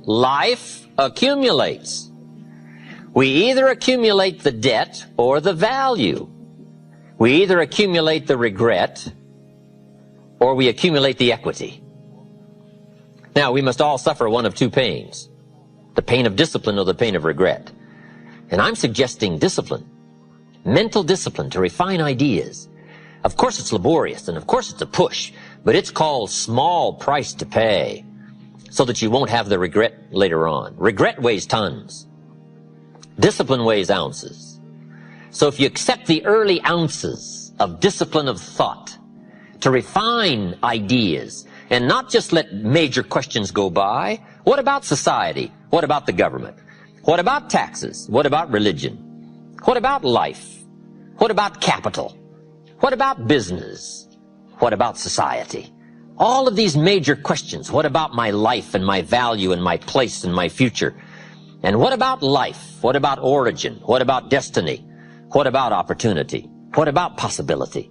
life accumulates. We either accumulate the debt or the value. We either accumulate the regret or we accumulate the equity. Now, we must all suffer one of two pains, the pain of discipline or the pain of regret. And I'm suggesting discipline, mental discipline to refine ideas. Of course it's laborious, and of course it's a push, but it's called small price to pay so that you won't have the regret later on. Regret weighs tons. Discipline weighs ounces. So if you accept the early ounces of discipline of thought to refine ideas and not just let major questions go by, what about society? What about the government? What about taxes? What about religion? What about life? What about capital? What about business? What about society? All of these major questions. What about my life and my value and my place and my future? And what about life? What about origin? What about destiny? What about opportunity? What about possibility?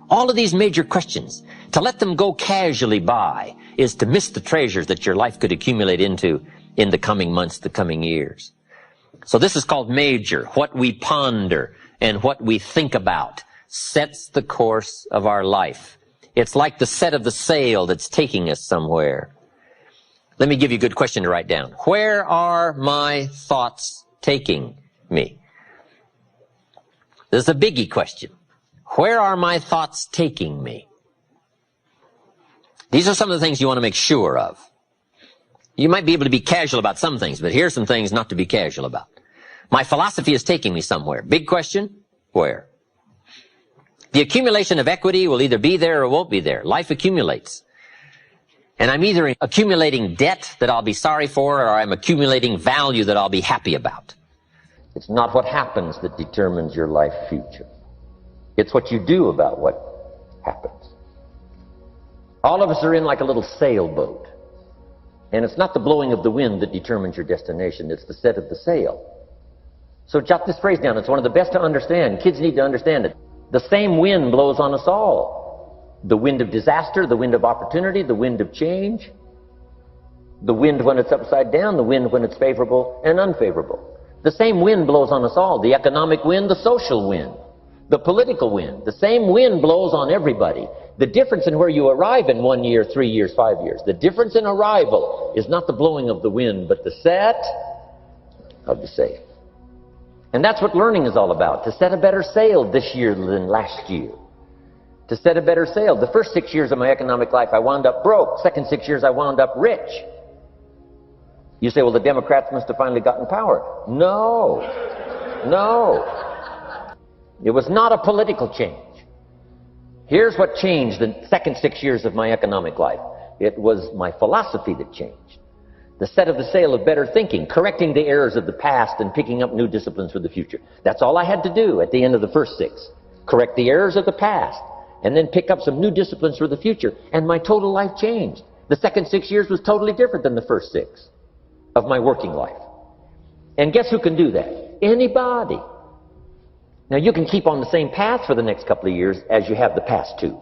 All of these major questions, to let them go casually by is to miss the treasures that your life could accumulate into in the coming months, the coming years. So this is called major. What we ponder and what we think about sets the course of our life. It's like the set of the sail that's taking us somewhere. Let me give you a good question to write down. Where are my thoughts taking me? This is a biggie question. Where are my thoughts taking me? These are some of the things you want to make sure of. You might be able to be casual about some things, but here's some things not to be casual about. My philosophy is taking me somewhere. Big question, where? The accumulation of equity will either be there or won't be there. Life accumulates. And I'm either accumulating debt that I'll be sorry for, or I'm accumulating value that I'll be happy about. It's not what happens that determines your life future. It's what you do about what happens. All of us are in like a little sailboat. And it's not the blowing of the wind that determines your destination. It's the set of the sail. So jot this phrase down. It's one of the best to understand. Kids need to understand it. The same wind blows on us all. The wind of disaster, the wind of opportunity, the wind of change. The wind when it's upside down, the wind when it's favorable and unfavorable. The same wind blows on us all. The economic wind, the social wind, the political wind. The same wind blows on everybody. The difference in where you arrive in 1 year, 3 years, 5 years, the difference in arrival is not the blowing of the wind, but the set of the sail. And that's what learning is all about, to set a better sail this year than last year. To set a better sail. The first 6 years of my economic life, I wound up broke. Second 6 years, I wound up rich. You say, well, the Democrats must have finally gotten power. No. No. It was not a political change. Here's what changed the second 6 years of my economic life. It was my philosophy that changed. The set of the sail of better thinking, correcting the errors of the past and picking up new disciplines for the future. That's all I had to do at the end of the first 6. Correct the errors of the past and then pick up some new disciplines for the future. And my total life changed. The second 6 years was totally different than the first 6 of my working life. And guess who can do that? Anybody. Now you can keep on the same path for the next couple of years as you have the past 2.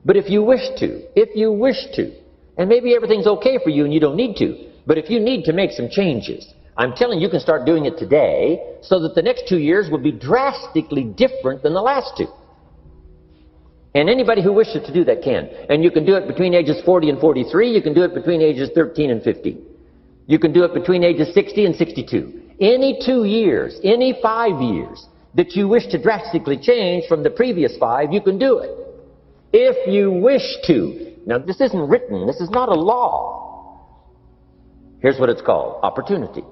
But if you wish to, and maybe everything's okay for you and you don't need to, but if you need to make some changes, I'm telling you, you can start doing it today so that the next 2 years will be drastically different than the last 2. And anybody who wishes to do that can. And you can do it between ages 40 and 43. You can do it between ages 13 and 15. You can do it between ages 60 and 62. Any 2 years, any 5 years that you wish to drastically change from the previous 5, you can do it. If you wish to. Now, this isn't written. This is not a law. Here's what it's called, opportunity.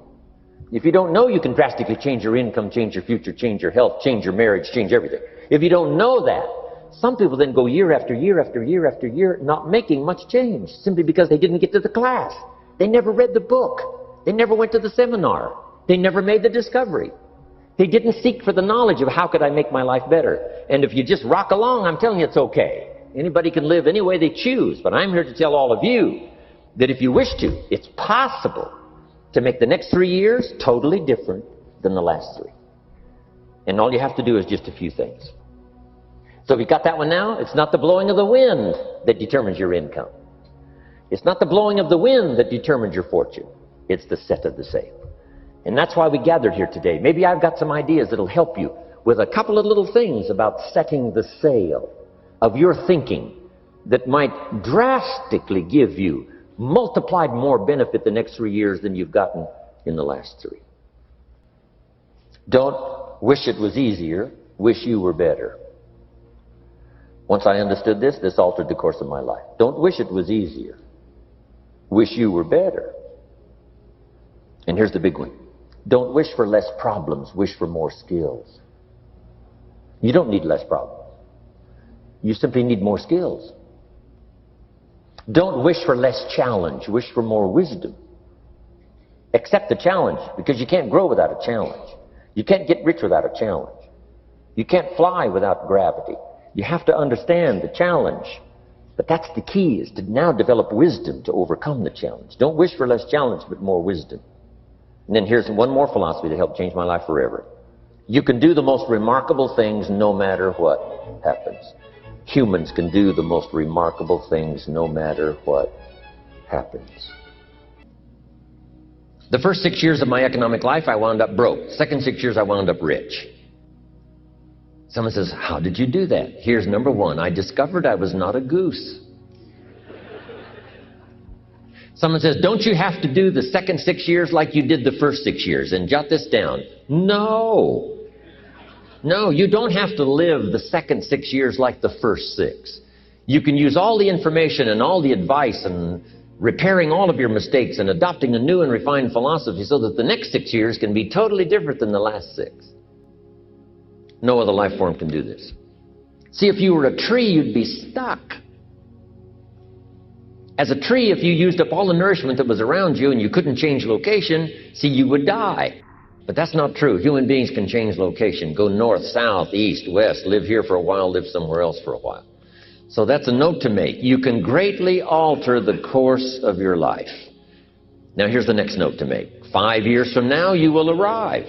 If you don't know you can drastically change your income, change your future, change your health, change your marriage, change everything. If you don't know that, some people then go year after year after year after year not making much change simply because they didn't get to the class. They never read the book. They never went to the seminar. They never made the discovery. They didn't seek for the knowledge of how could I make my life better. And if you just rock along, I'm telling you it's okay. Anybody can live any way they choose, but I'm here to tell all of you that if you wish to, it's possible to make the next 3 years totally different than the last 3. And all you have to do is just a few things. So if you got that one now, it's not the blowing of the wind that determines your income. It's not the blowing of the wind that determines your fortune. It's the set of the sail. And that's why we gathered here today. Maybe I've got some ideas that'll help you with a couple of little things about setting the sail of your thinking that might drastically give you multiplied more benefit the next 3 years than you've gotten in the last 3. Don't wish it was easier, wish you were better. Once I understood this, this altered the course of my life. Don't wish it was easier, wish you were better. And here's the big one. Don't wish for less problems, wish for more skills. You don't need less problems. You simply need more skills. Don't wish for less challenge, wish for more wisdom. Accept the challenge, because you can't grow without a challenge. You can't get rich without a challenge. You can't fly without gravity. You have to understand the challenge. But that's the key, is to now develop wisdom to overcome the challenge. Don't wish for less challenge, but more wisdom. And then here's one more philosophy that helped change my life forever. You can do the most remarkable things no matter what happens. Humans can do the most remarkable things no matter what happens. The first 6 years of my economic life, I wound up broke. Second 6 years, I wound up rich. Someone says, how did you do that? Here's number one. I discovered I was not a goose. Someone says, don't you have to do the second 6 years like you did the first 6 years? And jot this down. No. No, you don't have to live the second 6 years like the first 6. You can use all the information and all the advice and repairing all of your mistakes and adopting a new and refined philosophy so that the next 6 years can be totally different than the last 6. No other life form can do this. See, if you were a tree, you'd be stuck. As a tree, if you used up all the nourishment that was around you and you couldn't change location, see, you would die. But that's not true. Human beings can change location, go north, south, east, west, live here for a while, live somewhere else for a while. So that's a note to make. You can greatly alter the course of your life. Now here's the next note to make. 5 years from now, you will arrive.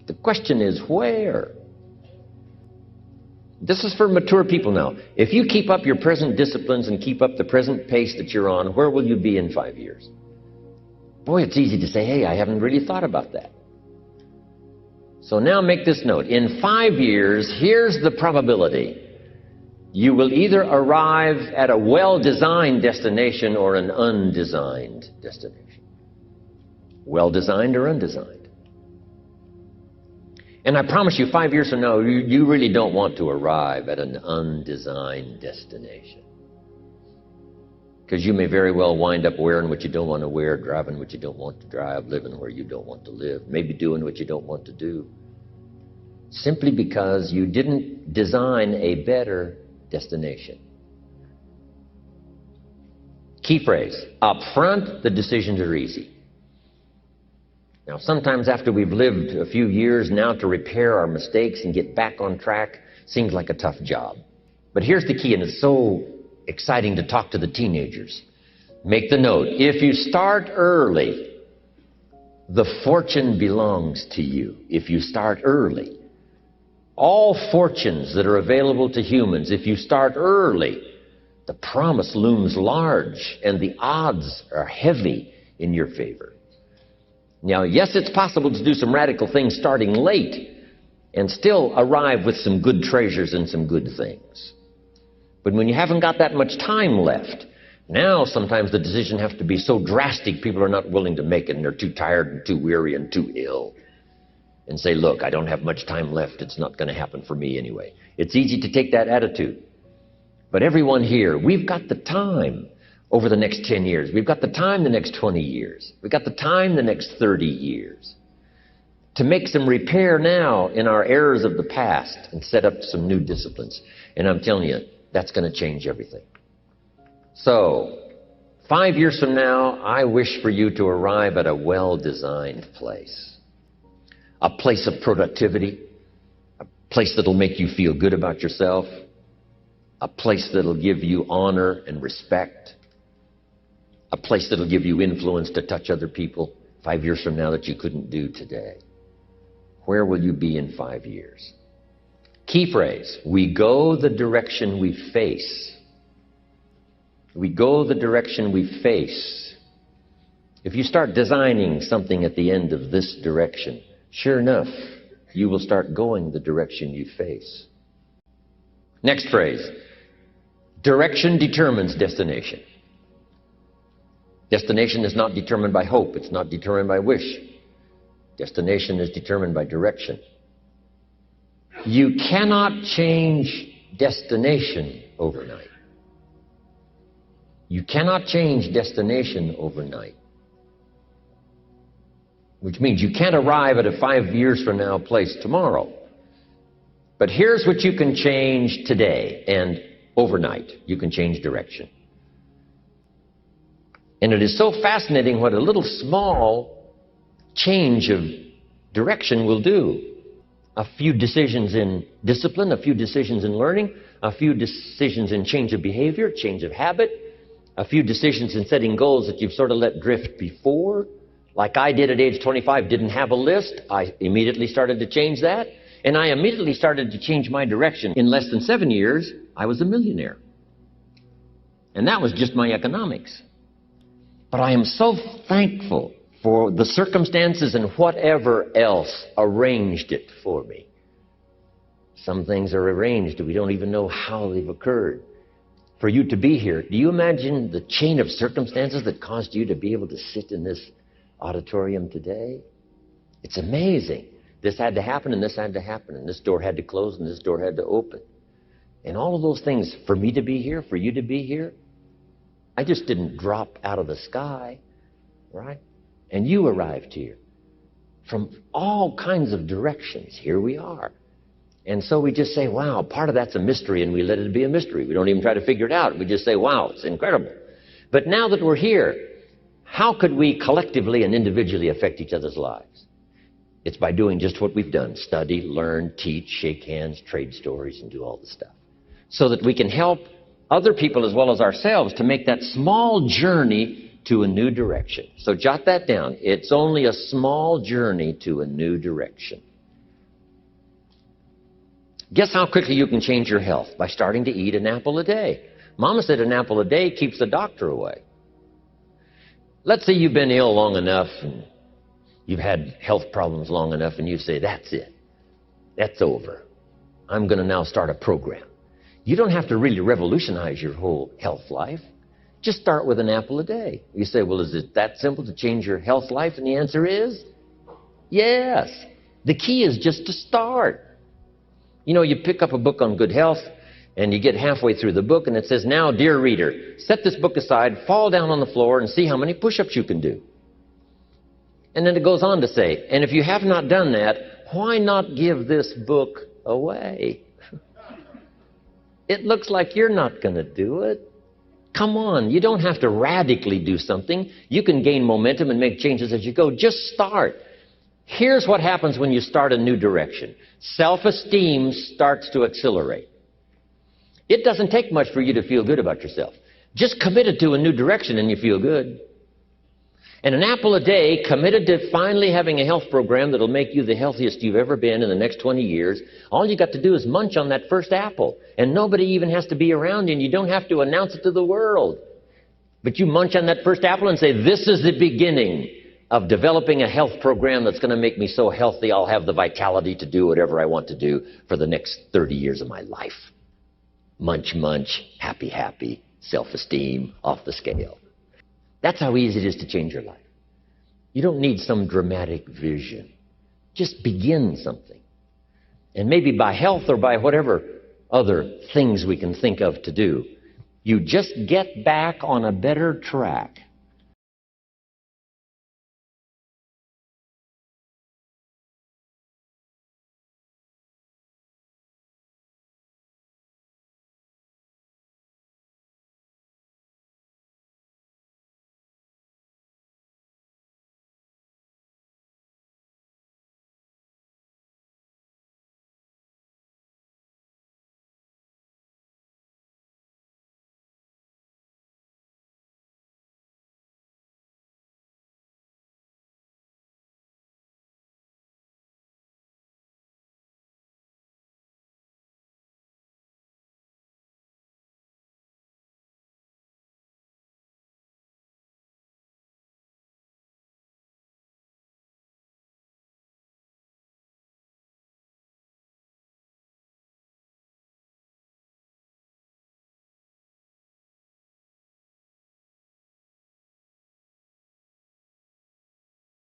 The question is, where? This is for mature people now. If you keep up your present disciplines and keep up the present pace that you're on, where will you be in 5 years? Boy, it's easy to say, hey, I haven't really thought about that. So now make this note. In 5 years, here's the probability. You will either arrive at a well-designed destination or an undesigned destination. Well-designed or undesigned. And I promise you, 5 years from now, you really don't want to arrive at an undesigned destination. Because you may very well wind up wearing what you don't want to wear, driving what you don't want to drive, living where you don't want to live, maybe doing what you don't want to do. Simply because you didn't design a better destination. Key phrase, up front, the decisions are easy. Now, sometimes after we've lived a few years, now to repair our mistakes and get back on track seems like a tough job. But here's the key, and it's so exciting to talk to the teenagers. Make the note. If you start early, the fortune belongs to you. If you start early. All fortunes that are available to humans, if you start early, the promise looms large and the odds are heavy in your favor. Now, yes, it's possible to do some radical things starting late and still arrive with some good treasures and some good things. But when you haven't got that much time left, now sometimes the decision has to be so drastic people are not willing to make it and they're too tired and too weary and too ill. And say, look, I don't have much time left. It's not going to happen for me anyway. It's easy to take that attitude. But everyone here, we've got the time over the next 10 years. We've got the time the next 20 years. We've got the time the next 30 years to make some repair now in our errors of the past and set up some new disciplines. And I'm telling you, that's going to change everything. So, 5 years from now, I wish for you to arrive at a well-designed place. A place of productivity, a place that'll make you feel good about yourself, a place that'll give you honor and respect, a place that'll give you influence to touch other people 5 years from now that you couldn't do today. Where will you be in 5 years? Key phrase, we go the direction we face. We go the direction we face. If you start designing something at the end of this direction, sure enough, you will start going the direction you face. Next phrase. Direction determines destination. Destination is not determined by hope. It's not determined by wish. Destination is determined by direction. You cannot change destination overnight. You cannot change destination overnight. Which means you can't arrive at a 5 years from now place tomorrow. But here's what you can change today and overnight. You can change direction. And it is so fascinating what a little small change of direction will do. A few decisions in discipline, a few decisions in learning, a few decisions in change of behavior, change of habit, a few decisions in setting goals that you've sort of let drift before. Like I did at age 25, didn't have a list. I immediately started to change that. And I immediately started to change my direction. In less than 7 years, I was a millionaire. And that was just my economics. But I am so thankful for the circumstances and whatever else arranged it for me. Some things are arranged, we don't even know how they've occurred. For you to be here, do you imagine the chain of circumstances that caused you to be able to sit in this auditorium today? It's amazing. This had to happen, and this had to happen, and this door had to close, and this door had to open. And all of those things, for me to be here, for you to be here, I just didn't drop out of the sky, right? And you arrived here from all kinds of directions. Here we are. And so we just say, wow, part of that's a mystery, and we let it be a mystery. We don't even try to figure it out. We just say, wow, it's incredible. But now that we're here, how could we collectively and individually affect each other's lives? It's by doing just what we've done. Study, learn, teach, shake hands, trade stories, and do all the stuff. So that we can help other people as well as ourselves to make that small journey to a new direction. So jot that down. It's only a small journey to a new direction. Guess how quickly you can change your health? By starting to eat an apple a day. Mama said an apple a day keeps the doctor away. Let's say you've been ill long enough and you've had health problems long enough and you say, that's it. That's over. I'm going to now start a program. You don't have to really revolutionize your whole health life. Just start with an apple a day. You say, well, is it that simple to change your health life? And the answer is yes. The key is just to start. You know, you pick up a book on good health and you get halfway through the book and it says, now, dear reader, set this book aside, fall down on the floor and see how many push-ups you can do. And then it goes on to say, and if you have not done that, why not give this book away? It looks like you're not going to do it. Come on, you don't have to radically do something. You can gain momentum and make changes as you go. Just start. Here's what happens when you start a new direction. Self-esteem starts to accelerate. It doesn't take much for you to feel good about yourself. Just committed to a new direction and you feel good. And an apple a day, committed to finally having a health program that'll make you the healthiest you've ever been in the next 20 years, all you got to do is munch on that first apple. And nobody even has to be around you, and you don't have to announce it to the world. But you munch on that first apple and say, this is the beginning of developing a health program that's going to make me so healthy I'll have the vitality to do whatever I want to do for the next 30 years of my life. Munch, munch, happy, happy, self-esteem, off the scale. That's how easy it is to change your life. You don't need some dramatic vision. Just begin something. And maybe by health or by whatever other things we can think of to do, you just get back on a better track.